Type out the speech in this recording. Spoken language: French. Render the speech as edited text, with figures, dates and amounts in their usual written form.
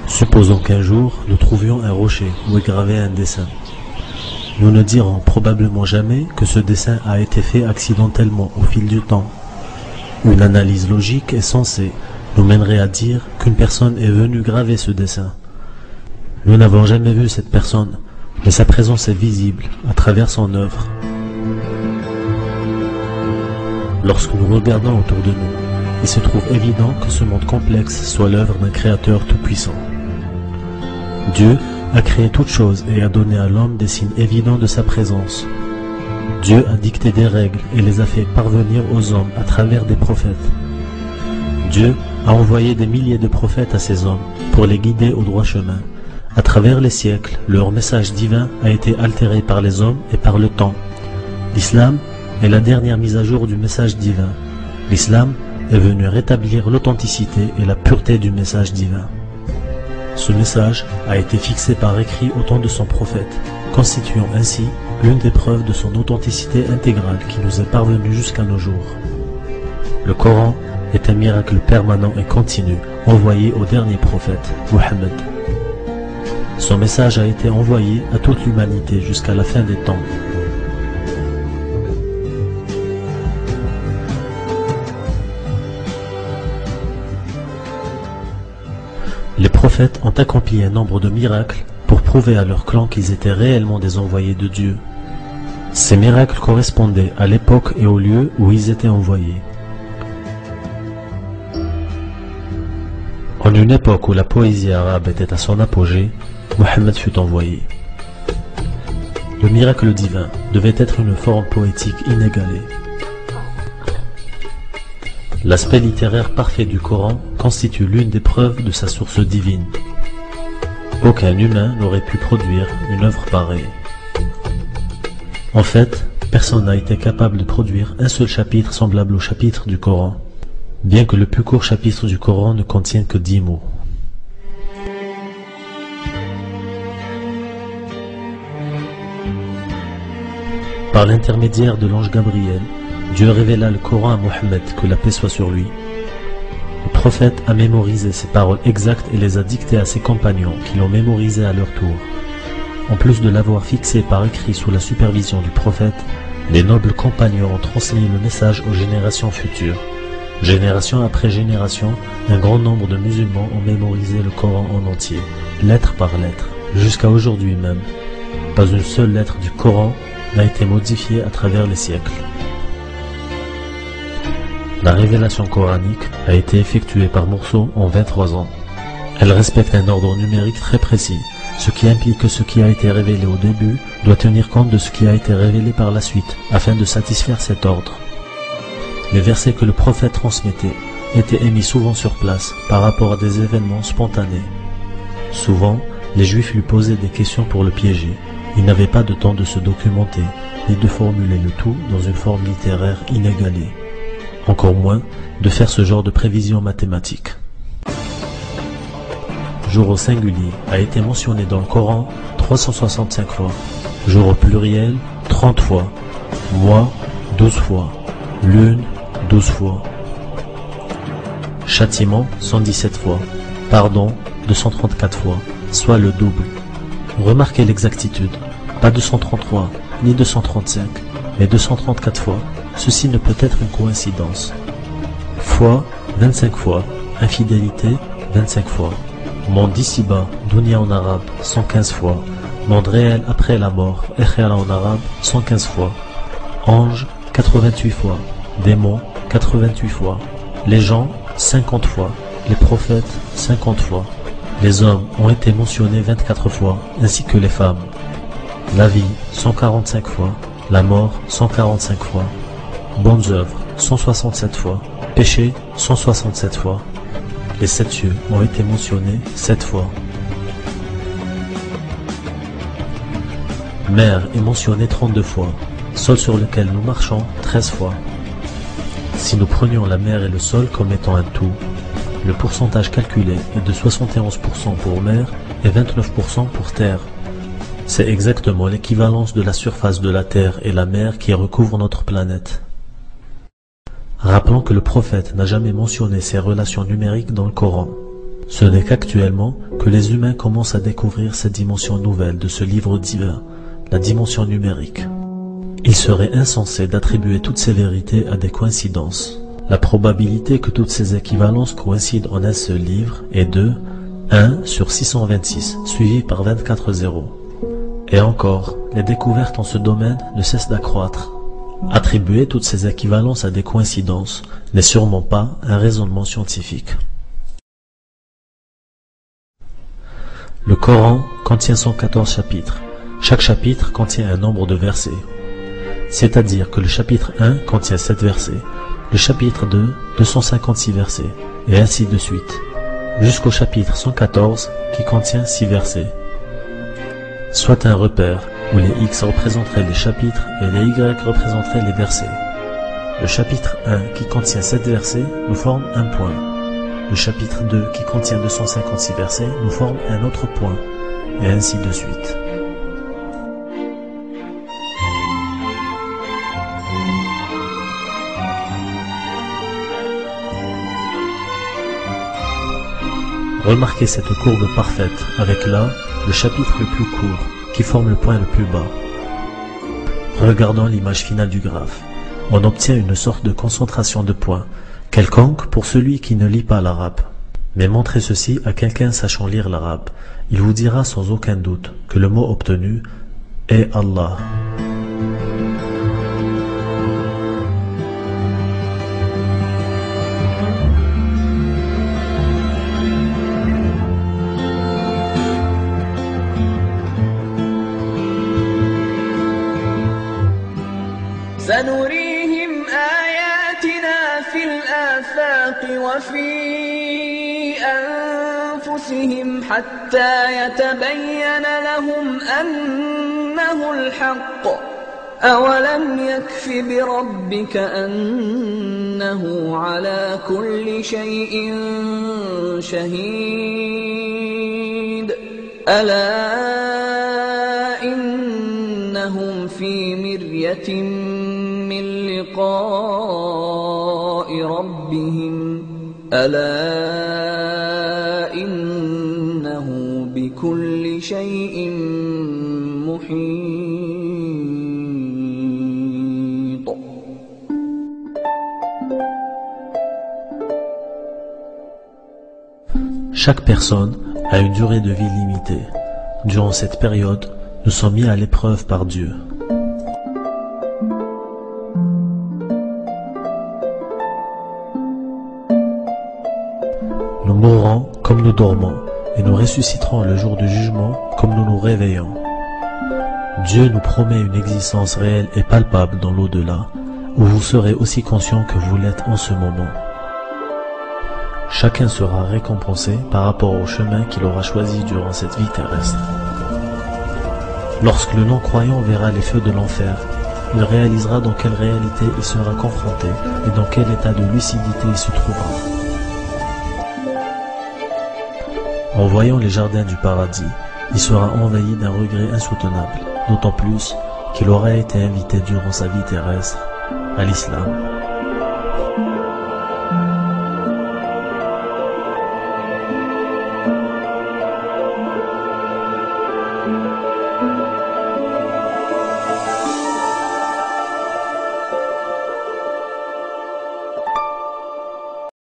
Supposons qu'un jour, nous trouvions un rocher où est gravé un dessin. Nous ne dirons probablement jamais que ce dessin a été fait accidentellement au fil du temps. Une analyse logique et sensée nous mènerait à dire qu'une personne est venue graver ce dessin. Nous n'avons jamais vu cette personne, mais sa présence est visible à travers son œuvre. Lorsque nous regardons autour de nous, il se trouve évident que ce monde complexe soit l'œuvre d'un créateur tout-puissant. Dieu a créé toutes choses et a donné à l'homme des signes évidents de sa présence. Dieu a dicté des règles et les a fait parvenir aux hommes à travers des prophètes. Dieu a envoyé des milliers de prophètes à ces hommes pour les guider au droit chemin. À travers les siècles, leur message divin a été altéré par les hommes et par le temps. L'islam est la dernière mise à jour du message divin. L'islam est venu rétablir l'authenticité et la pureté du message divin. Ce message a été fixé par écrit au temps de son prophète, constituant ainsi l'une des preuves de son authenticité intégrale qui nous est parvenue jusqu'à nos jours. Le Coran est un miracle permanent et continu envoyé au dernier prophète, Mohammed. Son message a été envoyé à toute l'humanité jusqu'à la fin des temps. Les prophètes ont accompli un nombre de miracles pour prouver à leur clan qu'ils étaient réellement des envoyés de Dieu. Ces miracles correspondaient à l'époque et au lieu où ils étaient envoyés. En une époque où la poésie arabe était à son apogée, Mohammed fut envoyé. Le miracle divin devait être une forme poétique inégalée. L'aspect littéraire parfait du Coran constitue l'une des preuves de sa source divine. Aucun humain n'aurait pu produire une œuvre pareille. En fait, personne n'a été capable de produire un seul chapitre semblable au chapitre du Coran, bien que le plus court chapitre du Coran ne contienne que 10 mots. Par l'intermédiaire de l'ange Gabriel, Dieu révéla le Coran à Mohammed, que la paix soit sur lui. Le prophète a mémorisé ces paroles exactes et les a dictées à ses compagnons qui l'ont mémorisé à leur tour. En plus de l'avoir fixé par écrit sous la supervision du prophète, les nobles compagnons ont transmis le message aux générations futures. Génération après génération, un grand nombre de musulmans ont mémorisé le Coran en entier, lettre par lettre, jusqu'à aujourd'hui même. Pas une seule lettre du Coran n'a été modifiée à travers les siècles. La révélation coranique a été effectuée par morceaux en 23 ans. Elle respecte un ordre numérique très précis, ce qui implique que ce qui a été révélé au début doit tenir compte de ce qui a été révélé par la suite, afin de satisfaire cet ordre. Les versets que le prophète transmettait étaient émis souvent sur place par rapport à des événements spontanés. Souvent, les Juifs lui posaient des questions pour le piéger. Ils n'avaient pas de temps de se documenter, ni de formuler le tout dans une forme littéraire inégalée. Encore moins de faire ce genre de prévision mathématique. Jour au singulier a été mentionné dans le Coran 365 fois, jour au pluriel 30 fois, mois 12 fois, lune 12 fois, châtiment 117 fois, pardon 234 fois, soit le double. Remarquez l'exactitude, pas 233 ni 235, mais 234 fois. Ceci ne peut être une coïncidence. Foi 25 fois, infidélité 25 fois, monde d'ici-bas, dunya en arabe 115 fois, monde réel après la mort, akhira en arabe 115 fois, ange 88 fois, démon 88 fois, les gens 50 fois, les prophètes 50 fois, les hommes ont été mentionnés 24 fois, ainsi que les femmes, la vie 145 fois, la mort 145 fois, bonnes œuvres 167 fois, péché 167 fois, les 7 cieux ont été mentionnés 7 fois. Mer est mentionné 32 fois, sol sur lequel nous marchons 13 fois. Si nous prenions la mer et le sol comme étant un tout, le pourcentage calculé est de 71% pour mer et 29% pour terre. C'est exactement l'équivalence de la surface de la terre et la mer qui recouvre notre planète. Rappelons que le prophète n'a jamais mentionné ces relations numériques dans le Coran. Ce n'est qu'actuellement que les humains commencent à découvrir cette dimension nouvelle de ce livre divin, la dimension numérique. Il serait insensé d'attribuer toutes ces vérités à des coïncidences. La probabilité que toutes ces équivalences coïncident en un seul livre est de 1 sur 626, suivi par 24 zéros. Et encore, les découvertes en ce domaine ne cessent d'accroître. Attribuer toutes ces équivalences à des coïncidences n'est sûrement pas un raisonnement scientifique. Le Coran contient 114 chapitres. Chaque chapitre contient un nombre de versets. C'est-à-dire que le chapitre 1 contient 7 versets, le chapitre 2, 256 versets, et ainsi de suite, jusqu'au chapitre 114 qui contient 6 versets. Soit un repère où les X représenteraient les chapitres et les Y représenteraient les versets. Le chapitre 1 qui contient 7 versets nous forme un point. Le chapitre 2 qui contient 256 versets nous forme un autre point, et ainsi de suite. Remarquez cette courbe parfaite, avec là, le chapitre le plus court, qui forme le point le plus bas. Regardons l'image finale du graphe. On obtient une sorte de concentration de points, quelconque pour celui qui ne lit pas l'arabe. Mais montrez ceci à quelqu'un sachant lire l'arabe. Il vous dira sans aucun doute que le mot obtenu est Allah. سنريهم آياتنا في الآفاق وفي أنفسهم حتى يتبين لهم أنه الحق أولم يكف بربك أنه على كل شيء شهيد ألا إنهم في مرية من لقاء ربهم ألا إنه بكل شيء محيط. Chaque personne a une durée de vie limitée. Durant cette période, nous sommes mis à l'épreuve par Dieu. Nous mourrons comme nous dormons, et nous ressusciterons le jour du jugement comme nous nous réveillons. Dieu nous promet une existence réelle et palpable dans l'au-delà, où vous serez aussi conscient que vous l'êtes en ce moment. Chacun sera récompensé par rapport au chemin qu'il aura choisi durant cette vie terrestre. Lorsque le non-croyant verra les feux de l'enfer, il réalisera dans quelle réalité il sera confronté et dans quel état de lucidité il se trouvera. En voyant les jardins du paradis, il sera envahi d'un regret insoutenable, d'autant plus qu'il aura été invité durant sa vie terrestre à l'islam.